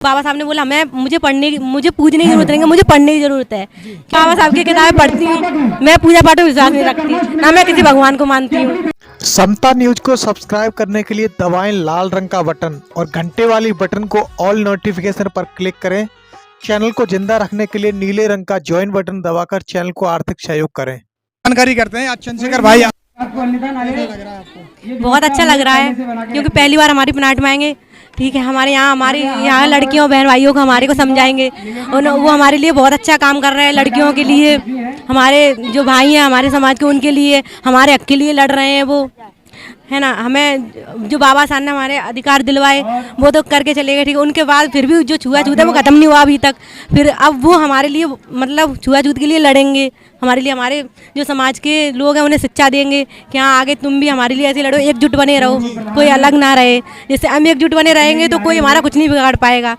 बाबा साहब ने बोला मुझे पूजने की जरूरत नहीं है, मुझे पढ़ने की जरूरत है। बाबा साहब की किताबें पढ़ती हूँ। मैं पूजा पाठ में विश्वास नहीं रखती, ना मैं किसी भगवान को मानती हूँ। समता न्यूज को सब्सक्राइब करने के लिए दबाएं लाल रंग का बटन और घंटे वाली बटन को ऑल नोटिफिकेशन पर क्लिक करें। चैनल को जिंदा रखने के लिए नीले रंग का ज्वाइन बटन दबाकर चैनल को आर्थिक सहयोग करें। जानकारी करते हैं। चंद्रशेखर भाई, बहुत अच्छा लग रहा है क्योंकि पहली बार हमारी पनाट में आएंगे। ठीक है, हमारे यहाँ लड़कियों बहन भाइयों को हमारे को समझाएंगे और वो हमारे लिए बहुत अच्छा काम कर रहे हैं। लड़कियों के लिए, हमारे जो भाई हैं हमारे समाज के, उनके लिए, हमारे हक के लिए लड़ रहे हैं वो, है ना। हमें जो बाबा साहब ने हमारे अधिकार दिलवाए वो तो करके चले गए, ठीक है। उनके बाद फिर भी जो छुआछूत है वो ख़त्म नहीं हुआ अभी तक। फिर अब वो हमारे लिए मतलब छुआछूत के लिए लड़ेंगे, हमारे लिए। हमारे जो समाज के लोग हैं उन्हें शिक्षा देंगे कि हाँ आगे तुम भी हमारे लिए ऐसे लड़ो, एकजुट बने रहो, कोई अलग ना रहे। जैसे हम एकजुट बने रहेंगे तो कोई हमारा कुछ नहीं बिगाड़ पाएगा।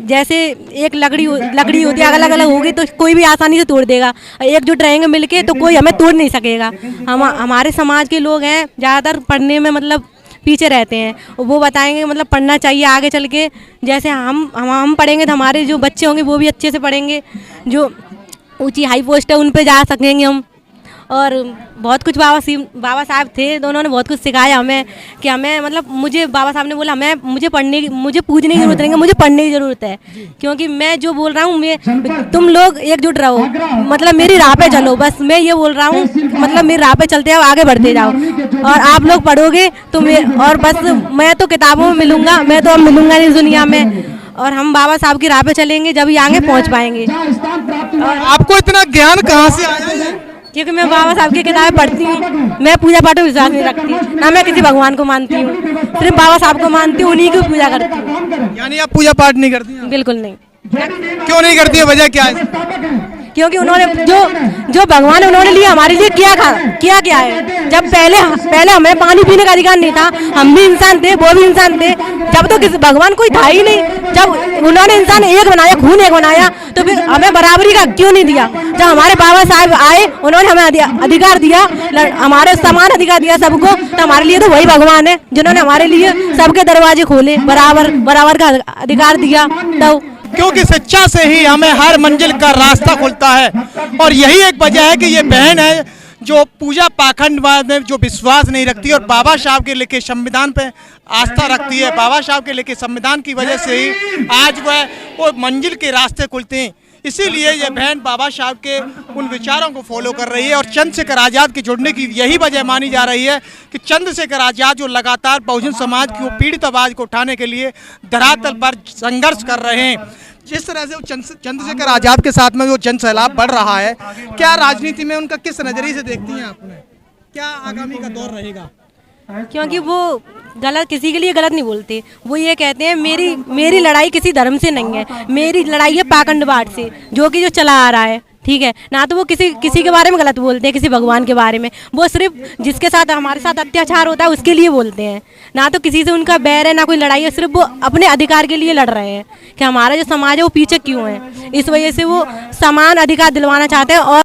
जैसे एक लकड़ी होती है, अलग अलग होगी तो कोई भी आसानी से तोड़ देगा। एकजुट रहेंगे मिलके तो कोई हमें तोड़ नहीं सकेगा। हमारे समाज के लोग हैं ज़्यादातर पढ़ने में मतलब पीछे रहते हैं, वो बताएंगे मतलब पढ़ना चाहिए आगे चल के। जैसे हम पढ़ेंगे तो हमारे जो बच्चे होंगे वो भी अच्छे से पढ़ेंगे, जो ऊंची हाई पोस्ट है उन पे जा सकेंगे हम। और बहुत कुछ बाबा साहब थे तो उन्होंने बहुत कुछ सिखाया हमें कि हमें मतलब मुझे बाबा साहब ने बोला मुझे पूजने की जरूरत नहीं है, मुझे पढ़ने की ज़रूरत है। क्योंकि मैं जो बोल रहा हूँ, तुम लोग एकजुट रहो, मतलब मेरी राह पे चलो। बस मैं ये बोल रहा हूँ, मतलब मेरी राह पे चलते जाओ, आगे बढ़ते जाओ और आप लोग पढ़ोगे तो और बस मैं तो किताबों में मिलूँगा, मैं तो अब मिलूँगा नहीं दुनिया में। और हम बाबा साहब की राह पे चलेंगे जब ही आगे पहुँच पाएंगे। और आपको इतना ज्ञान कहाँ से आया है? क्योंकि मैं बाबा साहब की किताबें पढ़ती हूँ। मैं पूजा पाठ में विश्वास नहीं रखती, ना मैं किसी भगवान को मानती हूँ, सिर्फ बाबा साहब को मानती हूँ, उन्हीं की पूजा करती हूँ। यानी आप पूजा पाठ नहीं करती हैं? बिल्कुल नहीं। क्यों नहीं करती है? वजह क्या है? क्योंकि उन्होंने जो भगवान उन्होंने लिया हमारे लिए क्या है। जब पहले हमें पानी पीने का अधिकार नहीं था, हम भी इंसान थे, वो भी इंसान थे। जब तो किसी भगवान कोई था ही नहीं, जब उन्होंने इंसान एक बनाया, खून एक बनाया, तो फिर हमें बराबरी का क्यों नहीं दिया? जब हमारे बाबा साहब आए, उन्होंने हमें अधिकार दिया, हमारे समान अधिकार दिया सबको, तो हमारे लिए तो वही भगवान है जिन्होंने हमारे लिए सबके दरवाजे खोले, बराबर का अधिकार दिया। तो क्योंकि शिक्षा से ही हमें हर मंजिल का रास्ता खुलता है। और यही एक वजह है कि ये बहन है जो पूजा पाखंडवाद में जो विश्वास नहीं रखती और बाबा साहब के लिखे संविधान पे आस्था रखती है। बाबा साहब के लिखे संविधान की वजह से ही आज वो मंजिल के रास्ते खुलते हैं। इसीलिए ये बहन बाबा साहब के उन विचारों को फॉलो कर रही है। और चंद्रशेखर आज़ाद के जुड़ने की यही वजह मानी जा रही है कि चंद्रशेखर आज़ाद जो लगातार बहुजन समाज की पीड़ित आवाज़ को उठाने के लिए धरातल पर संघर्ष कर रहे हैं। जिस तरह से चंद्रशेखर आज़ाद के साथ में जो जन सैलाब बढ़ रहा है, क्या राजनीति में उनका किस नज़रिए से देखती हैं आपने? क्या आगामी का दौर रहेगा? क्योंकि वो किसी के लिए गलत नहीं बोलते। वो ये कहते हैं मेरी लड़ाई किसी धर्म से नहीं है, मेरी लड़ाई है पाखंडवाद से, जो चला आ रहा है। ठीक है ना, तो वो किसी के बारे में गलत बोलते हैं, किसी भगवान के बारे में। वो सिर्फ जिसके साथ हमारे साथ अत्याचार होता है उसके लिए बोलते हैं, ना तो किसी से उनका बैर है, ना कोई लड़ाई है। सिर्फ वो अपने अधिकार के लिए लड़ रहे हैं कि हमारा जो समाज है वो पीछे क्यों है। इस वजह से वो समान अधिकार दिलवाना चाहते हैं। और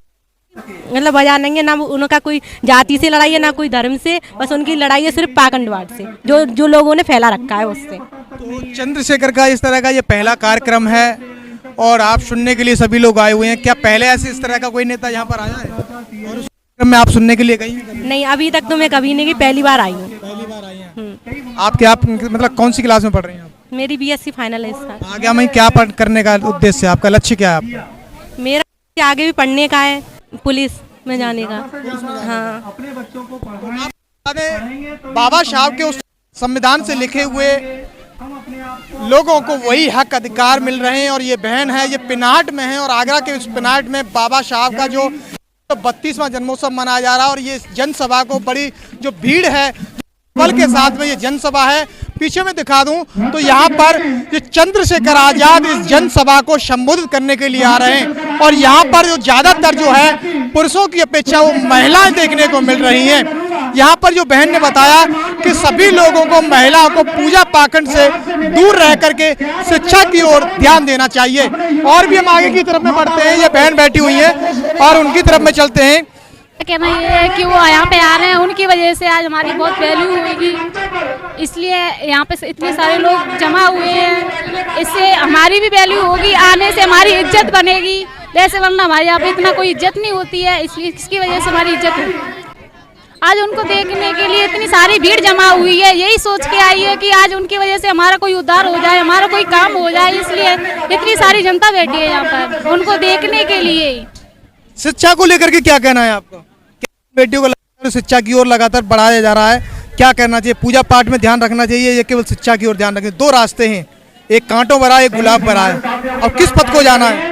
मतलब वजह नहीं है, ना उनका कोई जाति से लड़ाई है, ना कोई धर्म से, बस उनकी लड़ाई है सिर्फ पाखंडवाद से, जो लोगों ने फैला रखा है उससे। तो चंद्रशेखर का इस तरह का ये पहला कार्यक्रम है और आप सुनने के लिए सभी लोग आए हुए हैं। क्या पहले ऐसे इस तरह का कोई नेता यहाँ पर आया है और उस कार्यक्रम में आप सुनने के लिए गई? नहीं, अभी तक तो मैं कभी नहीं गई, पहली बार आई हूँ। पहली बार आई हैं। आप मतलब कौन सी क्लास में पढ़ रही हैं? मेरी BSc फाइनल है इस साल। आगे हमें क्या करने का उद्देश्य है? आपका लक्ष्य क्या है आपका? मेरा आगे भी पढ़ने का है, पुलिस में जाने का। हाँ। बाबा साहब के उस संविधान से लिखे हुए लोगों को वही हक अधिकार मिल रहे हैं। और ये बहन है, ये पिनाट में है और आगरा के उस पिनाट में बाबा साहब का जो 32वां जन्मोत्सव मनाया जा रहा है। और ये जनसभा को बड़ी जो भीड़ है बल के साथ में ये जनसभा है। पीछे में दिखा दूं तो यहाँ पर ये चंद्रशेखर आज़ाद इस जनसभा को संबोधित करने के लिए आ रहे हैं। और यहाँ पर जो ज्यादातर जो है पुरुषों की अपेक्षा वो महिलाएं देखने को मिल रही हैं। यहाँ पर जो बहन ने बताया कि सभी लोगों को, महिलाओं को पूजा पाखंड से दूर रह करके शिक्षा की ओर ध्यान देना चाहिए। और भी हम आगे की तरफ में बढ़ते हैं, ये बहन बैठी हुई है और उनकी तरफ में चलते हैं। कहना ये है कि वो यहाँ पे आ रहे हैं, उनकी वजह से आज हमारी बहुत वैल्यू होगी, इसलिए यहाँ पे इतने सारे लोग जमा हुए हैं। इससे हमारी भी वैल्यू होगी, आने से हमारी इज्जत बनेगी, वैसे वरना हमारे यहाँ पे इतना कोई इज्जत नहीं होती है, इसलिए इसकी वजह से हमारी इज्जत होगी। आज उनको देखने के लिए इतनी सारी भीड़ जमा हुई है, यही सोच के आई है कि आज उनकी वजह से हमारा कोई उद्धार हो जाए, हमारा कोई काम हो जाए, इसलिए इतनी सारी जनता बैठी है यहाँ पर उनको देखने के लिए। शिक्षा को लेकर के क्या कहना है आपका? बेटियों को लगातार शिक्षा की ओर लगातार बढ़ाया जा रहा है, क्या करना चाहिए? पूजा पाठ में ध्यान रखना चाहिए या केवल शिक्षा की ओर ध्यान रखना? दो रास्ते हैं, एक कांटों भरा एक गुलाब भरा है, और किस पथ को जाना है?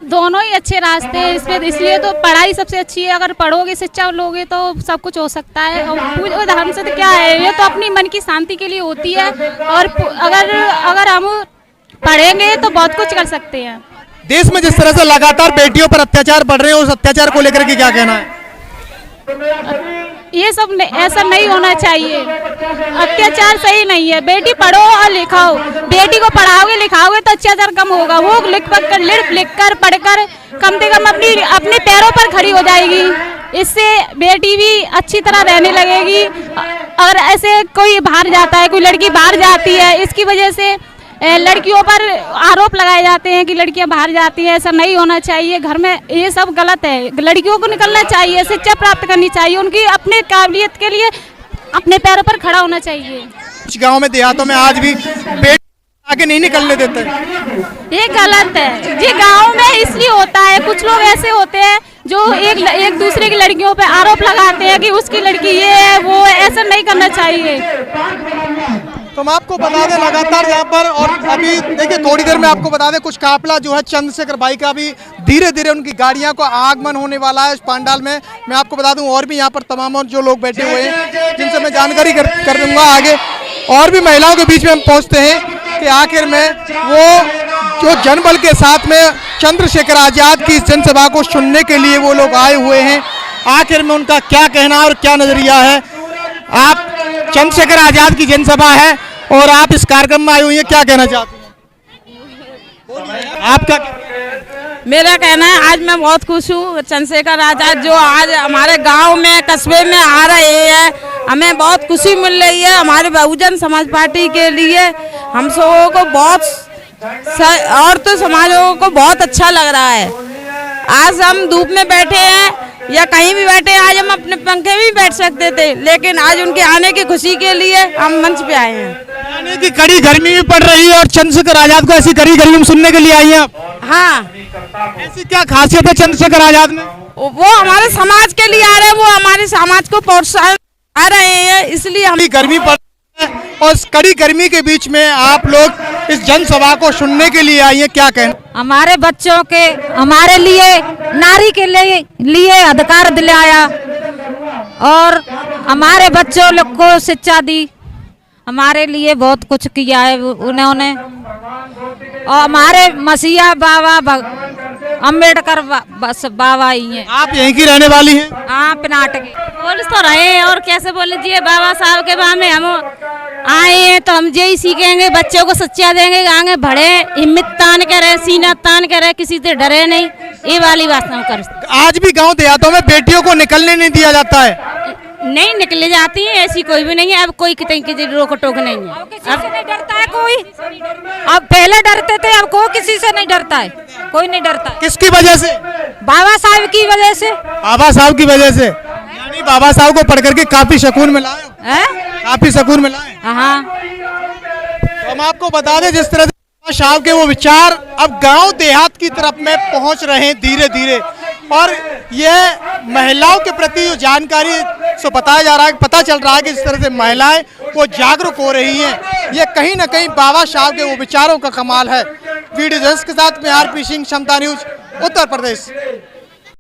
दोनों ही अच्छे रास्ते हैं इसमें, इसलिए तो पढ़ाई सबसे अच्छी है। अगर पढ़ोगे, शिक्षा लोगे तो सब कुछ हो सकता है। और पूजा धर्म से तो क्या है, ये तो अपनी मन की शांति के लिए होती है, और अगर हम पढ़ेंगे तो बहुत कुछ कर सकते हैं। देश में जिस तरह से लगातार बेटियों पर अत्याचार बढ़ रहे हैं, उस अत्याचार को लेकर के क्या कहना है? ये सब ऐसा नहीं होना चाहिए, अत्याचार सही नहीं है। बेटी पढ़ो और लिखाओ, बेटी को पढ़ाओगे लिखाओगे तो अत्याचार कम होगा। वो लिख कर पढ़कर कम से कम अपने पैरों पर खड़ी हो जाएगी, इससे बेटी भी अच्छी तरह रहने लगेगी। अगर ऐसे कोई बाहर जाता है, कोई लड़की बाहर जाती है, इसकी वजह से लड़कियों पर आरोप लगाए जाते हैं कि लड़कियां बाहर जाती हैं, ऐसा नहीं होना चाहिए। घर में ये सब गलत है, लड़कियों को निकलना चाहिए, शिक्षा प्राप्त करनी चाहिए, उनकी अपने काबिलियत के लिए अपने पैरों पर खड़ा होना चाहिए। कुछ गाँव में देहातों में आज भी बेटी आगे नहीं निकलने देते, ये गलत है। ये गाँव में इसलिए होता है, कुछ लोग ऐसे होते हैं जो एक दूसरे की लड़कियों पे आरोप लगाते हैं कि उसकी लड़की ये है वो, ऐसा नहीं करना चाहिए। तो हम आपको बता दें लगातार यहाँ पर, और अभी देखिए थोड़ी देर में आपको बता दें कुछ काफिला जो है चंद्रशेखर भाई का भी धीरे धीरे उनकी गाड़ियाँ को आगमन होने वाला है इस पंडाल में। मैं आपको बता दूं और भी यहाँ पर तमाम जो लोग बैठे हुए हैं जिनसे मैं जानकारी कर दूंगा आगे, और भी महिलाओं के बीच में हम पहुँचते हैं कि आखिर में वो जो जनबल के साथ में चंद्रशेखर आजाद की जनसभा को सुनने के लिए वो लोग आए हुए हैं, आखिर में उनका क्या कहना और क्या नजरिया है। आप चंद्रशेखर आजाद की जनसभा है और आप इस कार्यक्रम में आई हुई हैं, क्या कहना चाहती हैं? आपका मेरा कहना है आज मैं बहुत खुश हूँ, चंद्रशेखर आजाद जो आज हमारे गांव में कस्बे में आ रहे हैं, हमें बहुत खुशी मिल रही है। हमारे बहुजन समाज पार्टी के लिए हम सबों को बहुत और तो समाजों को बहुत अच्छा लग रहा है। आज हम धूप में बैठे हैं या कहीं भी बैठे हैं, आज हम अपने पंखे में भी बैठ सकते थे, लेकिन आज उनके आने की खुशी के लिए हम मंच पे आए हैं। यानी कि कड़ी गर्मी भी पड़ रही है और चंद्रशेखर आजाद को ऐसी कड़ी गर्मी में सुनने के लिए आई हैं? हाँ, ऐसी क्या खासियत है चंद्रशेखर आजाद में? वो हमारे समाज के लिए आ रहे हैं, वो हमारे समाज को प्रोत्साहन आ रहे हैं, इसलिए हम गर्मी पड़ रही है और इस कड़ी गर्मी के बीच में आप लोग इस जनसभा को सुनने के लिए आई हैं, क्या कहना? हमारे बच्चों के, हमारे लिए, नारी के लिए अधिकार दिलाया और हमारे बच्चों लोग को शिक्षा दी, हमारे लिए बहुत कुछ किया है उन्होंने। और हमारे मसीहा बाबा अम्बेडकर बस बाबा ही हैं। आप यहीं की रहने वाली हैं? हाँ, पिनाट के। बोल तो रहे हैं और कैसे बोल लीजिए, बाबा साहब के बारे में हम आए हैं तो हम यही सीखेंगे, बच्चों को शिक्षा देंगे, आगे बढ़े, हिम्मत तान के रहे, सीना तान के रहे, किसी से डरे नहीं, ये वाली बात हम कर। आज भी गांव देहातों में बेटियों को निकलने नहीं दिया जाता है? नहीं निकले जाती है, ऐसी कोई भी नहीं है। अब कोई किसी रोक टोक नहीं है, अब नहीं डरता है कोई। अब पहले डरते थे, अब कोई किसी से नहीं डरता है, कोई नहीं डरता। किसकी वजह से? बाबा साहब की वजह से। बाबा साहब की वजह से, यानी बाबा साहब को पढ़ करके काफी सुकून मिला है? काफी सुकून मिला है। हाँ, तो हम आपको बता दें जिस तरह से साहब के वो विचार अब गांव देहात की तरफ में पहुंच रहे हैं धीरे धीरे, और यह महिलाओं के प्रति जो जानकारी से बताया जा रहा है, पता चल रहा है कि जिस तरह से महिलाएं वो जागरूक हो रही हैं, ये कहीं ना कहीं बाबा साहब के वो विचारों का कमाल है। वीडियो जर्नलिस्ट के साथ मैं आरपी सिंह, समता न्यूज, उत्तर प्रदेश।